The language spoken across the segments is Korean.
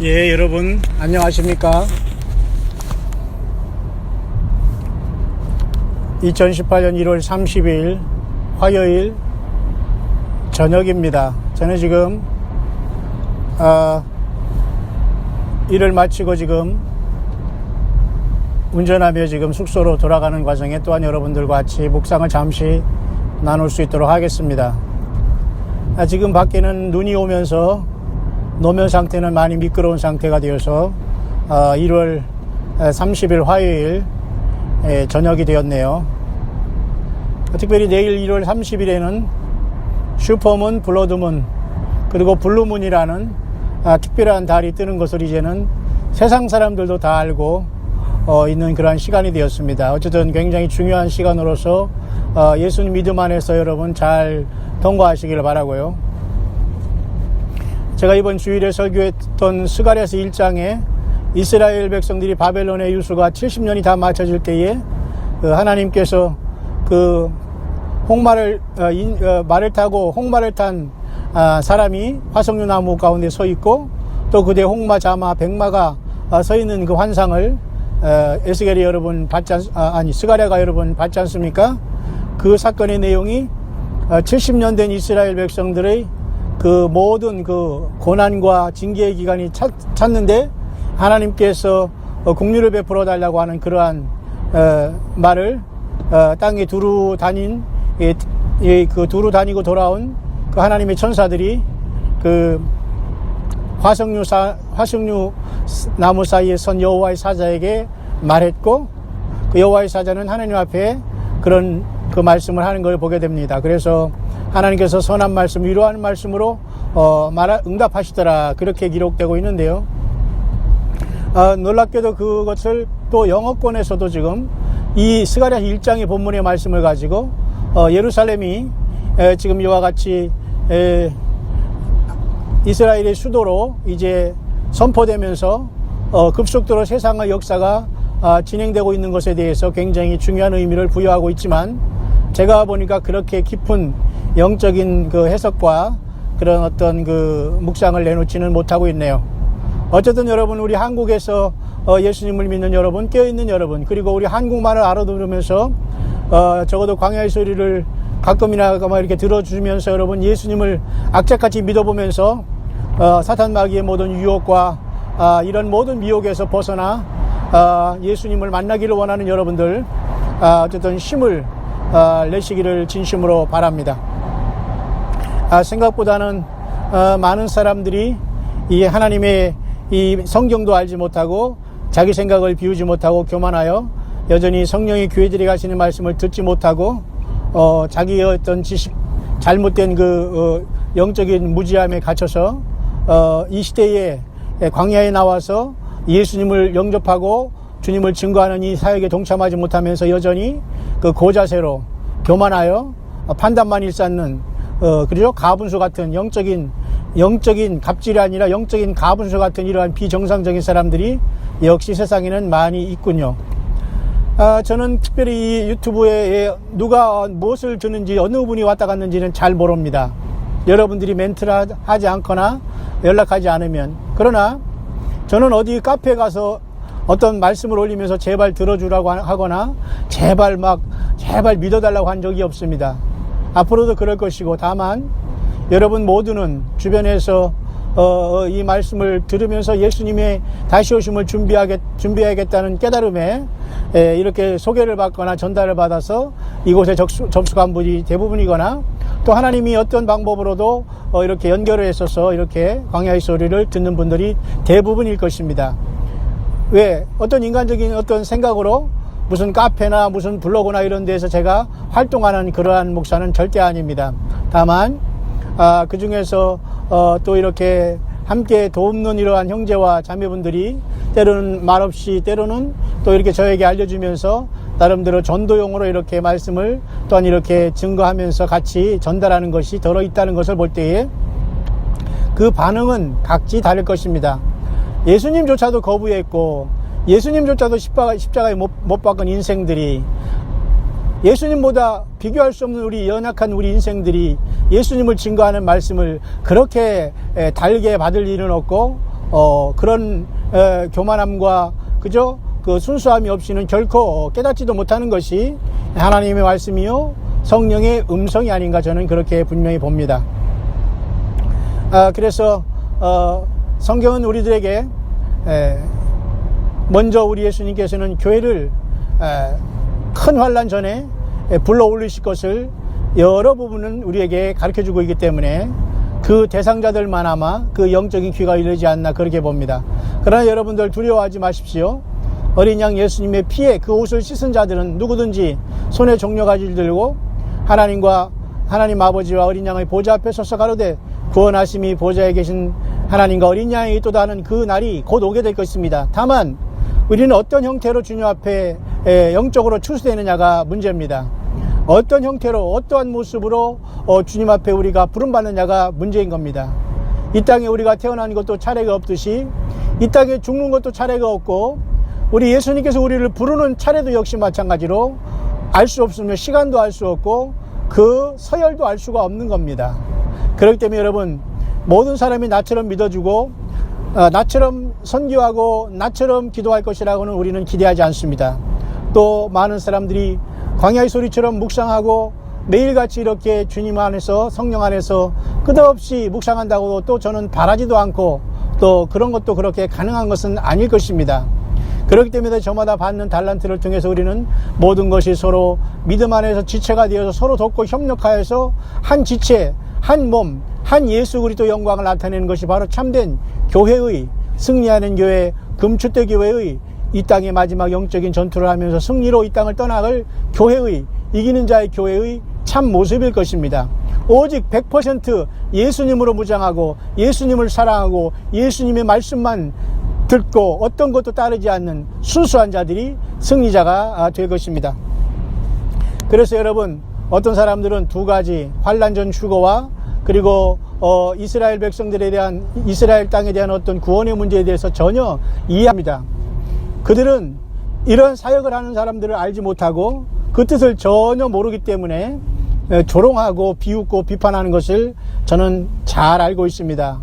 예, 여러분 안녕하십니까? 2018년 1월 30일 화요일 저녁입니다. 저는 지금 일을 마치고 지금 운전하며 지금 숙소로 돌아가는 과정에 또한 여러분들과 같이 묵상을 잠시 나눌 수 있도록 하겠습니다. 지금 밖에는 눈이 오면서 노면 상태는 많이 미끄러운 상태가 되어서 1월 30일 화요일 저녁이 되었네요. 특별히 내일 1월 30일에는 슈퍼문, 블러드문 그리고 블루문이라는 특별한 달이 뜨는 것을 이제는 세상 사람들도 다 알고 있는 그러한 시간이 되었습니다. 어쨌든 굉장히 중요한 시간으로서 예수님 믿음 안에서 여러분 잘 통과하시기를 바라고요. 제가 이번 주일에 설교했던 스가랴서 1장에 이스라엘 백성들이 바벨론의 유수가 70년이 다 맞춰질 때에 하나님께서 그 홍마를 말을 타고 홍마를 탄 사람이 화석류 나무 가운데 서 있고 또 그대 홍마, 자마, 백마가 서 있는 그 환상을 에스겔이 여러분 스가랴가 여러분 봤지 않습니까? 그 사건의 내용이 70년 된 이스라엘 백성들의 그 모든 그 고난과 징계의 기간이 찼는데 하나님께서 긍휼을 베풀어 달라고 하는 그러한 말을 땅에 두루 다닌 그 두루 다니고 돌아온 그 하나님의 천사들이 그 화석류 나무 사이에 선 여호와의 사자에게 말했고 그 여호와의 사자는 하나님 앞에 그런 그 말씀을 하는 걸 보게 됩니다. 그래서 하나님께서 선한 말씀, 위로하는 말씀으로 응답하시더라 그렇게 기록되고 있는데요. 놀랍게도 그것을 또 영어권에서도 지금 이 스가랴 1장의 본문의 말씀을 가지고 예루살렘이 지금 이와 같이 이스라엘의 수도로 이제 선포되면서 급속도로 세상의 역사가 진행되고 있는 것에 대해서 굉장히 중요한 의미를 부여하고 있지만 제가 보니까 그렇게 깊은 영적인 그 해석과 그런 어떤 그 묵상을 내놓지는 못하고 있네요. 어쨌든 여러분 우리 한국에서 예수님을 믿는 여러분, 깨어있는 여러분, 그리고 우리 한국말을 알아들으면서 적어도 광야의 소리를 가끔이나마 이렇게 들어주면서 여러분 예수님을 악착같이 믿어보면서 사탄 마귀의 모든 유혹과 이런 모든 미혹에서 벗어나 예수님을 만나기를 원하는 여러분들 어쨌든 힘을 내시기를 진심으로 바랍니다. 생각보다는 많은 사람들이 이 하나님의 이 성경도 알지 못하고 자기 생각을 비우지 못하고 교만하여 여전히 성령의 교회들이 가시는 말씀을 듣지 못하고 자기의 어떤 지식 잘못된 그 영적인 무지함에 갇혀서 이 시대에 광야에 나와서 예수님을 영접하고 주님을 증거하는 이 사역에 동참하지 못하면서 여전히 그 고자세로 교만하여 판단만 일삼는 그리고 가분수 같은 영적인 갑질이 아니라 영적인 가분수 같은 이러한 비정상적인 사람들이 역시 세상에는 많이 있군요. 저는 특별히 이 유튜브에 누가 무엇을 듣는지 어느 분이 왔다 갔는지는 잘 모릅니다. 여러분들이 멘트를 하지 않거나 연락하지 않으면. 그러나 저는 어디 카페에 가서 어떤 말씀을 올리면서 제발 들어주라고 하거나 제발 믿어달라고 한 적이 없습니다. 앞으로도 그럴 것이고 다만 여러분 모두는 주변에서 이 말씀을 들으면서 예수님의 다시 오심을 준비해야겠다는 깨달음에 이렇게 소개를 받거나 전달을 받아서 이곳에 접속한 분이 대부분이거나 또 하나님이 어떤 방법으로도 이렇게 연결을 했어서 이렇게 광야의 소리를 듣는 분들이 대부분일 것입니다. 왜? 어떤 인간적인 어떤 생각으로 무슨 카페나 무슨 블로그나 이런 데서 제가 활동하는 그러한 목사는 절대 아닙니다. 다만 그 중에서 또 이렇게 함께 돕는 이러한 형제와 자매분들이 때로는 말없이 때로는 또 이렇게 저에게 알려주면서 나름대로 전도용으로 이렇게 말씀을 또한 이렇게 증거하면서 같이 전달하는 것이 들어있다는 것을 볼 때에 그 반응은 각기 다를 것입니다. 예수님조차도 거부했고 예수님조차도 십자가에 못 박은 인생들이 예수님보다 비교할 수 없는 우리 연약한 우리 인생들이 예수님을 증거하는 말씀을 그렇게 달게 받을 일은 없고 그런 교만함과 그저 그 순수함이 없이는 결코 깨닫지도 못하는 것이 하나님의 말씀이요 성령의 음성이 아닌가 저는 그렇게 분명히 봅니다. 그래서 성경은 우리들에게 먼저 우리 예수님께서는 교회를 큰 환난 전에 불러 올리실 것을 여러 부분은 우리에게 가르쳐주고 있기 때문에 그 대상자들만 아마 그 영적인 귀가 열리지 않나 그렇게 봅니다. 그러나 여러분들 두려워하지 마십시오. 어린 양 예수님의 피에 그 옷을 씻은 자들은 누구든지 손에 종려가지를 들고 하나님 아버지와 어린 양의 보좌 앞에 서서 가로되 구원하심이 보좌에 계신 하나님과 어린 양이 있도다 하는 그 날이 곧 오게 될 것입니다. 다만 우리는 어떤 형태로 주님 앞에 영적으로 출세되느냐가 문제입니다. 어떤 형태로 어떠한 모습으로 주님 앞에 우리가 부름받느냐가 문제인 겁니다. 이 땅에 우리가 태어난 것도 차례가 없듯이 이 땅에 죽는 것도 차례가 없고 우리 예수님께서 우리를 부르는 차례도 역시 마찬가지로 알 수 없으며 시간도 알 수 없고 그 서열도 알 수가 없는 겁니다. 그렇기 때문에 여러분 모든 사람이 나처럼 믿어주고 나처럼 선교하고 나처럼 기도할 것이라고는 우리는 기대하지 않습니다. 또 많은 사람들이 광야의 소리처럼 묵상하고 매일같이 이렇게 주님 안에서 성령 안에서 끝없이 묵상한다고 또 저는 바라지도 않고 또 그런 것도 그렇게 가능한 것은 아닐 것입니다. 그렇기 때문에 저마다 받는 달란트를 통해서 우리는 모든 것이 서로 믿음 안에서 지체가 되어서 서로 돕고 협력하여서 한 지체, 한 몸, 한 예수 그리스도 영광을 나타내는 것이 바로 참된 교회의 승리하는 교회, 금추대 교회의 이 땅의 마지막 영적인 전투를 하면서 승리로 이 땅을 떠나갈 교회의 이기는 자의 교회의 참 모습일 것입니다. 오직 100% 예수님으로 무장하고 예수님을 사랑하고 예수님의 말씀만 듣고 어떤 것도 따르지 않는 순수한 자들이 승리자가 될 것입니다. 그래서 여러분 어떤 사람들은 두 가지 환난 전 휴거와 그리고 이스라엘 백성들에 대한 이스라엘 땅에 대한 어떤 구원의 문제에 대해서 전혀 이해합니다. 그들은 이런 사역을 하는 사람들을 알지 못하고 그 뜻을 전혀 모르기 때문에 조롱하고 비웃고 비판하는 것을 저는 잘 알고 있습니다.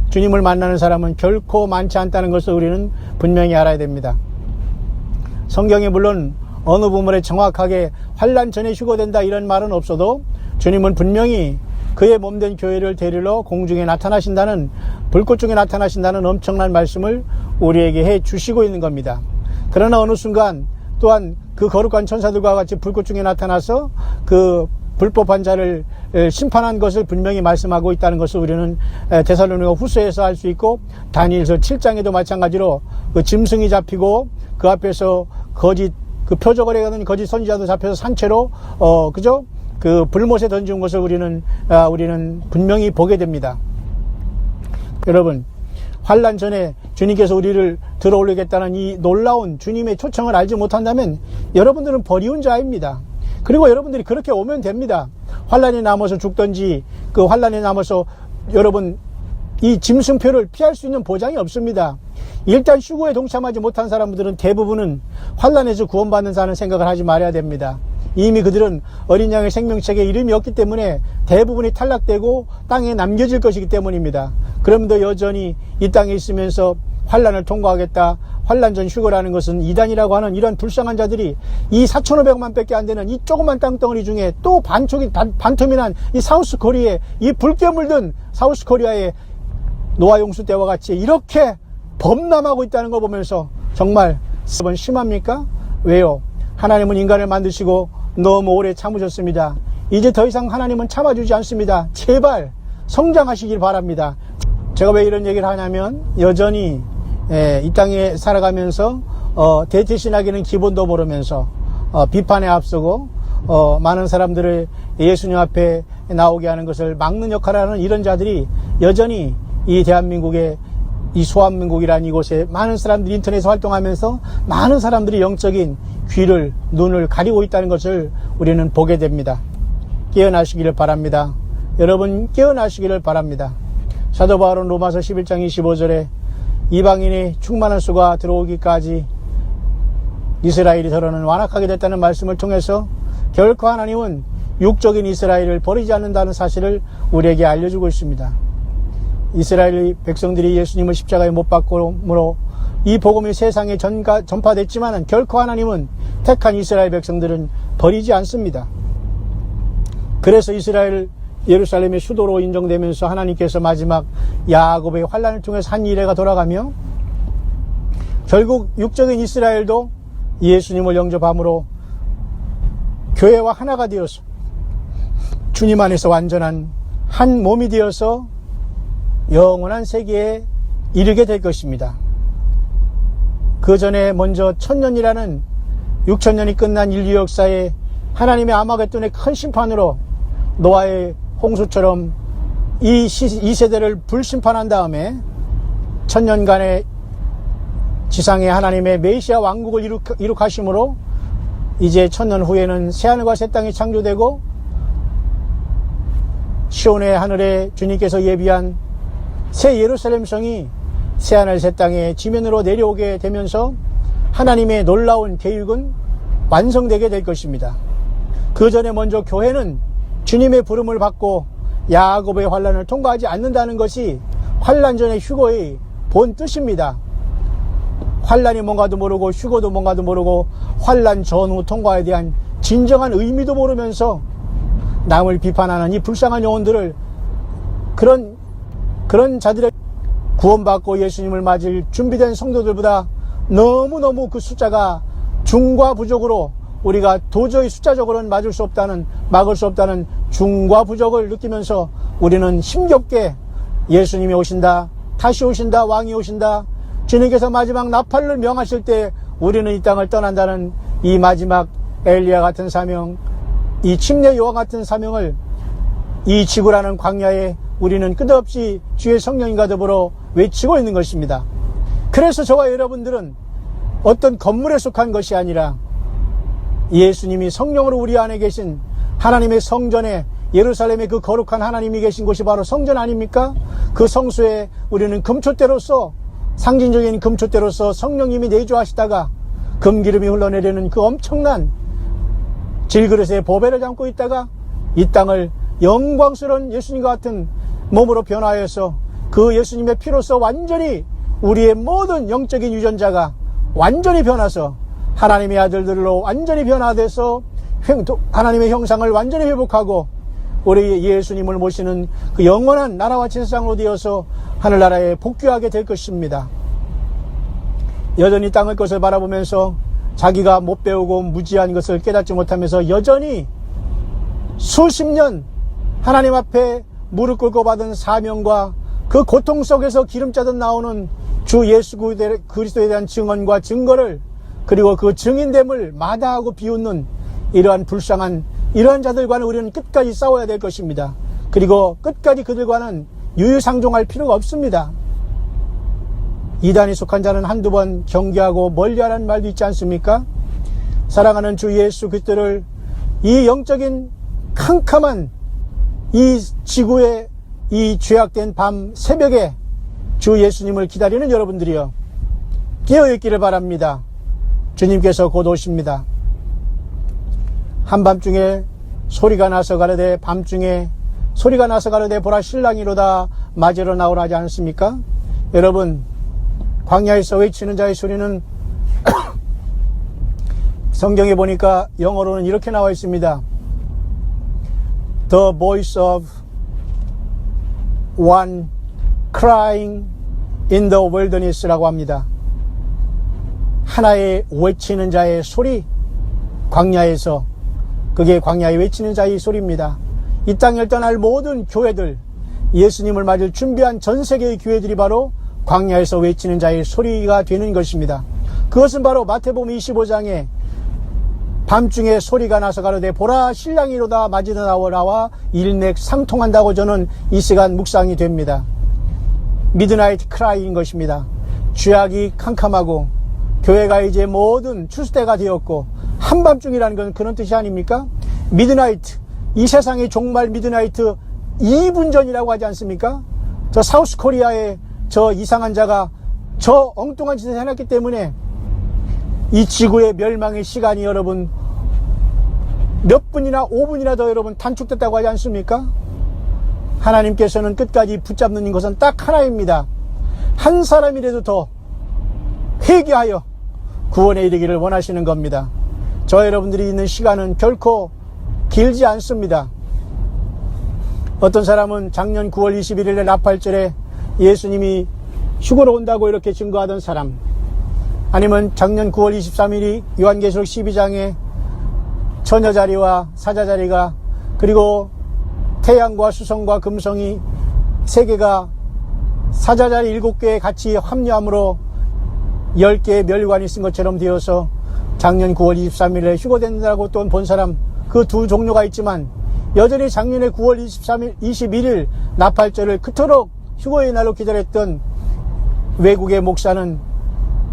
주님을 만나는 사람은 결코 많지 않다는 것을 우리는 분명히 알아야 됩니다. 성경에 물론 어느 부분에 정확하게 환난 전에 휴거된다 이런 말은 없어도 주님은 분명히 그의 몸된 교회를 데리러 공중에 나타나신다는 불꽃 중에 나타나신다는 엄청난 말씀을 우리에게 해 주시고 있는 겁니다. 그러나 어느 순간 또한 그 거룩한 천사들과 같이 불꽃 중에 나타나서 그 불법한 자를 심판한 것을 분명히 말씀하고 있다는 것을 우리는 데살로니가 후서에서 알 수 있고 다니엘서 7장에도 마찬가지로 그 짐승이 잡히고 그 앞에서 거짓 그 표적을 해가는 거짓 선지자도 잡혀서 산채로 그죠? 그 불못에 던진 것을 우리는 분명히 보게 됩니다. 여러분 환난 전에 주님께서 우리를 들어올리겠다는 이 놀라운 주님의 초청을 알지 못한다면 여러분들은 버리운 자입니다. 그리고 여러분들이 그렇게 오면 됩니다. 환난에 남아서 죽든지 그 환난에 남아서 여러분 이 짐승표를 피할 수 있는 보장이 없습니다. 일단 휴거에 동참하지 못한 사람들은 대부분은 환난에서 구원받는 자는 생각을 하지 말아야 됩니다. 이미 그들은 어린 양의 생명책에 이름이 없기 때문에 대부분이 탈락되고 땅에 남겨질 것이기 때문입니다. 그럼에도 여전히 이 땅에 있으면서 환난을 통과하겠다. 환난 전 휴거라는 것은 이단이라고 하는 이런 불쌍한 자들이 이 4,500만 밖에 안 되는 이 조그만 땅덩어리 중에 또 반토미 난 이 사우스 코리아에 이 붉게 물든 사우스 코리아의 노아 용수 때와 같이 이렇게 범람하고 있다는 거 보면서 정말 여러분 심합니까? 왜요? 하나님은 인간을 만드시고 너무 오래 참으셨습니다. 이제 더 이상 하나님은 참아주지 않습니다. 제발 성장하시길 바랍니다. 제가 왜 이런 얘기를 하냐면 여전히 이 땅에 살아가면서 대체신학에는 기본도 모르면서 비판에 앞서고 많은 사람들을 예수님 앞에 나오게 하는 것을 막는 역할을 하는 이런 자들이 여전히 이 대한민국의 이 소한민국이라는 이곳에 많은 사람들이 인터넷에 활동하면서 많은 사람들이 영적인 귀를 눈을 가리고 있다는 것을 우리는 보게 됩니다. 깨어나시기를 바랍니다. 여러분 깨어나시기를 바랍니다. 사도 바울은 로마서 11장 25절에 이방인의 충만한 수가 들어오기까지 이스라엘이 더러는 완악하게 됐다는 말씀을 통해서 결코 하나님은 육적인 이스라엘을 버리지 않는다는 사실을 우리에게 알려주고 있습니다. 이스라엘 백성들이 예수님을 십자가에 못 박음으로 이 복음이 세상에 전파됐지만 결코 하나님은 택한 이스라엘 백성들은 버리지 않습니다. 그래서 이스라엘 예루살렘의 수도로 인정되면서 하나님께서 마지막 야곱의 환난을 통해서 한 이래가 돌아가며 결국 육적인 이스라엘도 예수님을 영접함으로 교회와 하나가 되어서 주님 안에서 완전한 한 몸이 되어서 영원한 세계에 이르게 될 것입니다. 그 전에 먼저 1000년이라는 6000년이 끝난 인류 역사에 하나님의 아마겟돈의 큰 심판으로 노아의 홍수처럼 이 세대를 불심판한 다음에 1000년간의 지상에 하나님의 메시아 왕국을 이룩하심으로 이제 1000년 후에는 새하늘과 새 땅이 창조되고 시온의 하늘에 주님께서 예비한 새 예루살렘 성이 새하늘 새 땅의 지면으로 내려오게 되면서 하나님의 놀라운 계획은 완성되게 될 것입니다. 그 전에 먼저 교회는 주님의 부름을 받고 야곱의 환난을 통과하지 않는다는 것이 환난 전의 휴거의 본 뜻입니다. 환난이 뭔가도 모르고 휴거도 뭔가도 모르고 환난 전후 통과에 대한 진정한 의미도 모르면서 남을 비판하는 이 불쌍한 영혼들을 그런 자들의 구원받고 예수님을 맞을 준비된 성도들보다 너무너무 그 숫자가 중과 부족으로 우리가 도저히 숫자적으로는 막을 수 없다는 중과 부족을 느끼면서 우리는 힘겹게 예수님이 오신다, 다시 오신다, 왕이 오신다, 주님께서 마지막 나팔을 명하실 때 우리는 이 땅을 떠난다는 이 마지막 엘리야 같은 사명, 이 침례 요한 같은 사명을 이 지구라는 광야에 우리는 끝없이 주의 성령님과 더불어 외치고 있는 것입니다. 그래서 저와 여러분들은 어떤 건물에 속한 것이 아니라 예수님이 성령으로 우리 안에 계신 하나님의 성전에 예루살렘에 그 거룩한 하나님이 계신 곳이 바로 성전 아닙니까? 그 성소에 우리는 금촛대로서 상징적인 금촛대로서 성령님이 내주하시다가 금기름이 흘러내리는 그 엄청난 질그릇에 보배를 담고 있다가 이 땅을 영광스러운 예수님과 같은 몸으로 변화해서 그 예수님의 피로서 완전히 우리의 모든 영적인 유전자가 완전히 변화서 하나님의 아들들로 완전히 변화돼서 하나님의 형상을 완전히 회복하고 우리 예수님을 모시는 그 영원한 나라와 제사장으로 되어서 하늘나라에 복귀하게 될 것입니다. 여전히 땅의 것을 바라보면서 자기가 못 배우고 무지한 것을 깨닫지 못하면서 여전히 수십 년 하나님 앞에 무릎 꿇고 받은 사명과 그 고통 속에서 기름짜듯 나오는 주 예수 그리스도에 대한 증언과 증거를 그리고 그 증인됨을 마다하고 비웃는 이러한 불쌍한 이러한 자들과는 우리는 끝까지 싸워야 될 것입니다. 그리고 끝까지 그들과는 유유상종할 필요가 없습니다. 이단에 속한 자는 한두 번 경계하고 멀리하라는 말도 있지 않습니까? 사랑하는 주 예수 그리스도를 이 영적인 캄캄한 이 지구의 이 죄악된 밤 새벽에 주 예수님을 기다리는 여러분들이여 깨어있기를 바랍니다. 주님께서 곧 오십니다. 한밤중에 소리가 나서 가로되 밤중에 소리가 나서 가로되 보라 신랑이로다 맞으러 나오라 하지 않습니까? 여러분 광야에서 외치는 자의 소리는 성경에 보니까 영어로는 이렇게 나와 있습니다. The voice of one crying in the wilderness라고 합니다. 하나의 외치는 자의 소리, 광야에서 그게 광야에 외치는 자의 소리입니다. 이 땅을 떠날 모든 교회들, 예수님을 맞을 준비한 전 세계의 교회들이 바로 광야에서 외치는 자의 소리가 되는 것입니다. 그것은 바로 마태복음 25장에 밤중에 소리가 나서 가로되 보라 신랑이로다 맞으러 나오라와 일맥상통한다고 저는 이 시간 묵상이 됩니다. 미드나이트 크라이인 것입니다. 죄악이 캄캄하고 교회가 이제 모든 추수때가 되었고 한밤중이라는 건 그런 뜻이 아닙니까? 미드나이트, 이 세상의 종말 미드나이트 2분 전이라고 하지 않습니까? 저 사우스 코리아의 저 이상한 자가 저 엉뚱한 짓을 해놨기 때문에 이 지구의 멸망의 시간이 여러분 몇 분이나 5분이나 더 여러분 단축됐다고 하지 않습니까? 하나님께서는 끝까지 붙잡는 것은 딱 하나입니다. 한 사람이라도 더 회개하여 구원에 이르기를 원하시는 겁니다. 저 여러분들이 있는 시간은 결코 길지 않습니다. 어떤 사람은 작년 9월 21일에 나팔절에 예수님이 휴거로 온다고 이렇게 증거하던 사람, 아니면 작년 9월 23일이 요한계시록 12장에 처녀자리와 사자자리가, 그리고 태양과 수성과 금성이 세 개가 사자자리 7개에 같이 합류함으로 10개의 멸관이 쓴 것처럼 되어서 작년 9월 23일에 휴거된다고 또 본 사람, 그 두 종류가 있지만 여전히 작년에 9월 21일 나팔절을 그토록 휴거의 날로 기다렸던 외국의 목사는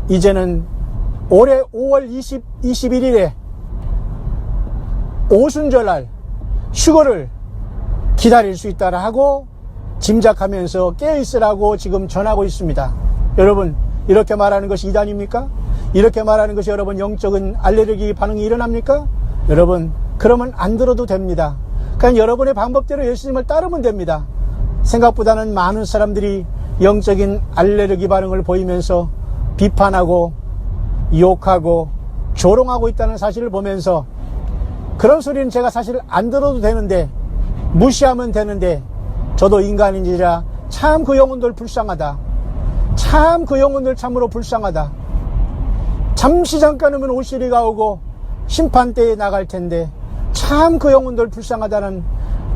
이제는 올해 5월 21일에 오순절날 휴거를 기다릴 수 있다라 하고 짐작하면서 깨어있으라고 지금 전하고 있습니다. 여러분, 이렇게 말하는 것이 이단입니까? 이렇게 말하는 것이 여러분 영적인 알레르기 반응이 일어납니까? 여러분, 그러면 안 들어도 됩니다. 그냥 여러분의 방법대로 예수님을 따르면 됩니다. 생각보다는 많은 사람들이 영적인 알레르기 반응을 보이면서 비판하고 욕하고 조롱하고 있다는 사실을 보면서 그런 소리는 제가 사실 안 들어도 되는데, 무시하면 되는데, 저도 인간인지라 참 그 영혼들 불쌍하다. 참 그 영혼들 참으로 불쌍하다. 잠시 잠깐이면 오시리가 오고 심판대에 나갈 텐데 참 그 영혼들 불쌍하다는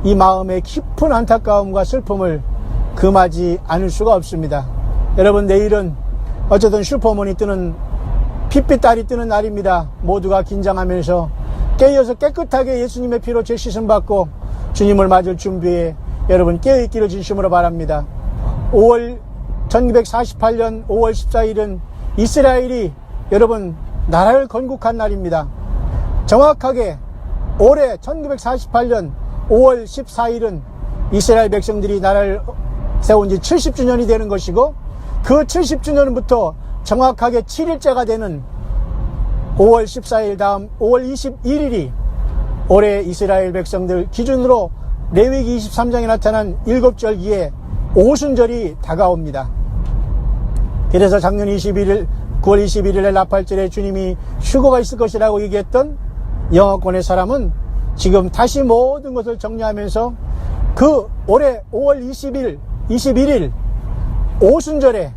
이 마음의 깊은 안타까움과 슬픔을 금하지 않을 수가 없습니다. 여러분, 내일은 어쨌든 슈퍼문이 뜨는, 핏빛 달이 뜨는 날입니다. 모두가 긴장하면서 깨어서 깨끗하게 예수님의 피로 죄씻음 받고 주님을 맞을 준비에 여러분 깨어있기를 진심으로 바랍니다. 1948년 5월 14일은 이스라엘이 여러분 나라를 건국한 날입니다. 정확하게 올해 1948년 5월 14일은 이스라엘 백성들이 나라를 세운 지 70주년이 되는 것이고, 그 70주년부터 정확하게 7일째가 되는 5월 14일 다음 5월 21일이 올해 이스라엘 백성들 기준으로 레위기 23장에 나타난 7절기에 오순절이 다가옵니다. 그래서 작년 9월 21일에 나팔절에 주님이 휴거가 있을 것이라고 얘기했던 영어권의 사람은 지금 다시 모든 것을 정리하면서 그 올해 5월 21일 오순절에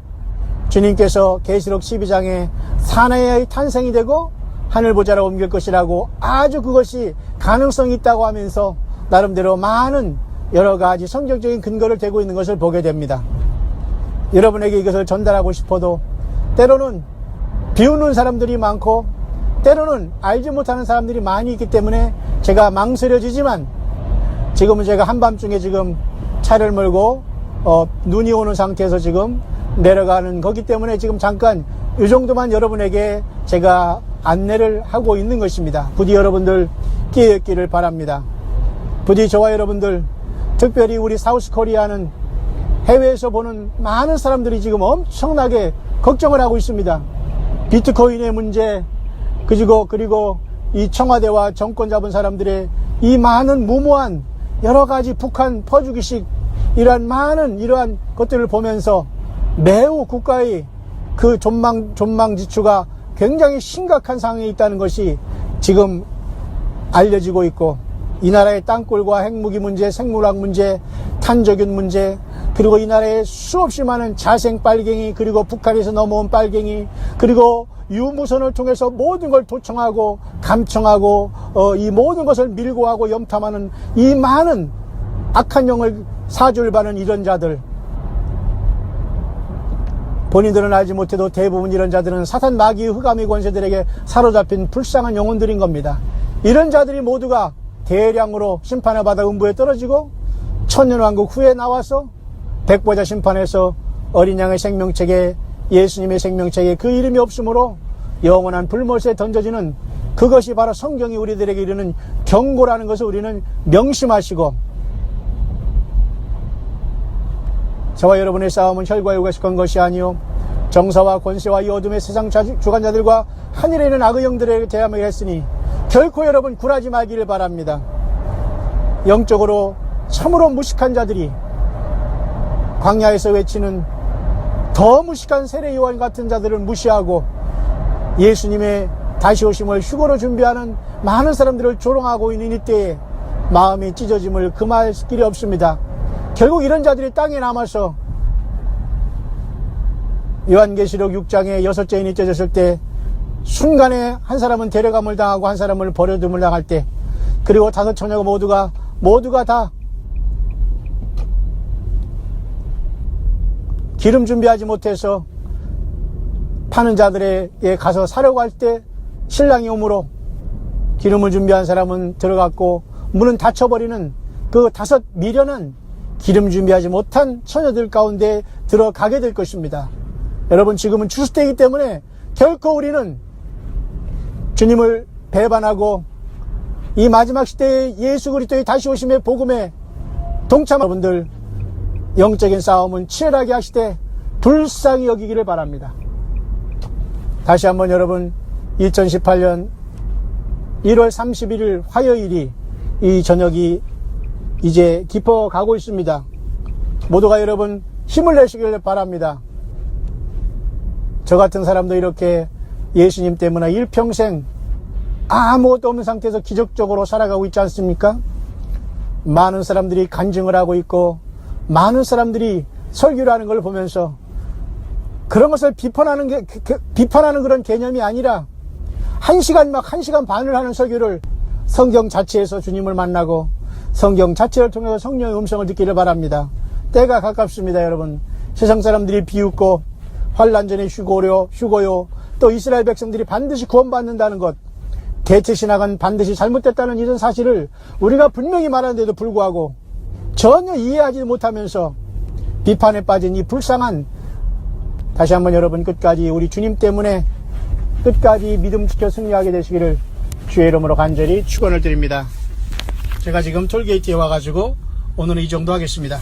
주님께서 계시록 12장에 사내의 탄생이 되고 하늘보좌로 옮길 것이라고 아주 그것이 가능성이 있다고 하면서 나름대로 많은 여러 가지 성경적인 근거를 대고 있는 것을 보게 됩니다. 여러분에게 이것을 전달하고 싶어도 때로는 비웃는 사람들이 많고 때로는 알지 못하는 사람들이 많이 있기 때문에 제가 망설여지지만, 지금은 제가 한밤중에 지금 차를 몰고 눈이 오는 상태에서 지금 내려가는 거기 때문에 지금 잠깐 이 정도만 여러분에게 제가 안내를 하고 있는 것입니다. 부디 여러분들 깨어있기를 바랍니다. 부디 저와 여러분들, 특별히 우리 사우스 코리아는 해외에서 보는 많은 사람들이 지금 엄청나게 걱정을 하고 있습니다. 비트코인의 문제, 그리고 이 청와대와 정권 잡은 사람들의 이 많은 무모한 여러 가지 북한 퍼주기식 이러한 것들을 보면서 매우 국가의 그 존망지추가 굉장히 심각한 상황에 있다는 것이 지금 알려지고 있고, 이 나라의 땅굴과 핵무기 문제, 생물학 문제, 탄저균 문제, 그리고 이 나라의 수없이 많은 자생 빨갱이, 그리고 북한에서 넘어온 빨갱이, 그리고 유무선을 통해서 모든 걸 도청하고 감청하고 이 모든 것을 밀고 하고 염탐하는 이 많은 악한 영을 사주를 받는 이런 자들, 본인들은 알지 못해도 대부분 이런 자들은 사탄 마귀의 흑암의 권세들에게 사로잡힌 불쌍한 영혼들인 겁니다. 이런 자들이 모두가 대량으로 심판을 받아 음부에 떨어지고 천년왕국 후에 나와서 백보자 심판에서 어린 양의 생명책에, 예수님의 생명책에 그 이름이 없으므로 영원한 불못에 던져지는, 그것이 바로 성경이 우리들에게 이르는 경고라는 것을 우리는 명심하시고, 저와 여러분의 싸움은 혈과 육에 속한 것이 아니요 정사와 권세와 이 어둠의 세상 주관자들과 하늘에 있는 악의 영들에게 대함을 했으니 결코 여러분 굴하지 말기를 바랍니다. 영적으로 참으로 무식한 자들이 광야에서 외치는 더 무식한 세례 요한 같은 자들을 무시하고 예수님의 다시 오심을 휴거로 준비하는 많은 사람들을 조롱하고 있는 이때에 마음이 찢어짐을 금할 길이 없습니다. 결국 이런 자들이 땅에 남아서 요한계시록 6장에 6죄인이 찢어졌을 때 순간에 한 사람은 데려감을 당하고 한 사람은 버려둠을 당할 때, 그리고 5 처녀가 모두가 다 기름 준비하지 못해서 파는 자들에게 가서 사려고 할 때 신랑이 오므로 기름을 준비한 사람은 들어갔고 문은 닫혀버리는 그 5 미련한 기름 준비하지 못한 처녀들 가운데 들어가게 될 것입니다. 여러분, 지금은 추수 때이기 때문에 결코 우리는 주님을 배반하고 이 마지막 시대에 예수 그리스도의 다시 오심의 복음에 동참한 여러분들, 영적인 싸움은 치열하게 하시되 불쌍히 여기기를 바랍니다. 다시 한번 여러분, 2018년 1월 31일 화요일이 이 저녁이 이제 깊어가고 있습니다. 모두가 여러분 힘을 내시길 바랍니다. 저 같은 사람도 이렇게 예수님 때문에 일평생 아무것도 없는 상태에서 기적적으로 살아가고 있지 않습니까? 많은 사람들이 간증을 하고 있고 많은 사람들이 설교를 하는 걸 보면서 그런 것을 비판하는 그런 개념이 아니라 1시간 반을 하는 설교를 성경 자체에서 주님을 만나고 성경 자체를 통해서 성령의 음성을 듣기를 바랍니다. 때가 가깝습니다, 여러분. 세상 사람들이 비웃고 환난 전에 휴고요, 또 이스라엘 백성들이 반드시 구원받는다는 것, 대체신학은 반드시 잘못됐다는 이런 사실을 우리가 분명히 말하는데도 불구하고 전혀 이해하지 못하면서 비판에 빠진 이 불쌍한, 다시 한번 여러분 끝까지 우리 주님 때문에 끝까지 믿음 지켜 승리하게 되시기를 주의 이름으로 간절히 축원을 드립니다. 제가 지금 톨게이트에 와가지고 오늘은 이 정도 하겠습니다.